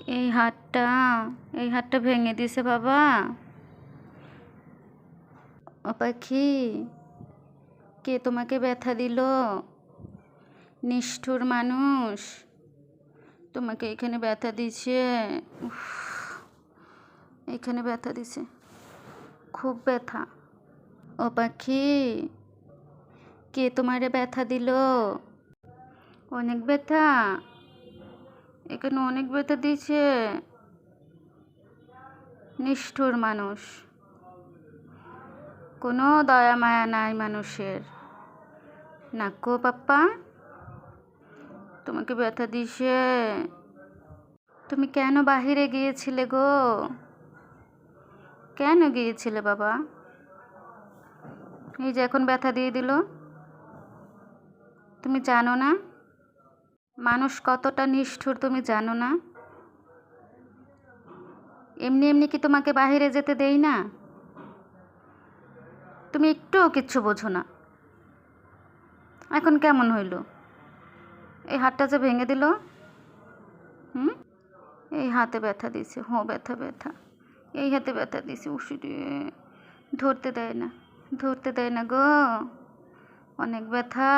এই হাতটা এই হাতটা ভেঙে দিছে বাবা। ও পাখি, কে তোমাকে ব্যথা দিল? নিষ্ঠুর মানুষ, তোমাকে এখানে ব্যথা দিছে। উফ, এখানে ব্যথা দিছে, খুব ব্যথা। ও পাখি, কে তোমারে ব্যথা দিল? অনেক ব্যথা, এখানে অনেক ব্যথা দিছে। নিষ্ঠুর মানুষ, কোনো দয়া মায়া নাই মানুষের। না গো পাপ্পা, তোমাকে ব্যথা দিছে। তুমি কেন বাহিরে গিয়েছিলে গো? কেন গিয়েছিলে বাবা? এই যে এখন ব্যথা দিয়ে দিল। তুমি জানো না মানুষ কতটা নিষ্ঠুর? তুমি জানো না? এমনি এমনি কি তোমাকে বাহিরে যেতে দেই না? তুমি একটুও কিচ্ছু বোঝো না। এখন কেমন হইল? এই হাতটা যে ভেঙে দিল। হুম, এই হাতে ব্যথা দিছে। ব্যথা ব্যথা, এই হাতে ব্যথা দিছে। উশুরে, ধরতে দেয় না, ধরতে দেয় না গো, অনেক ব্যথা।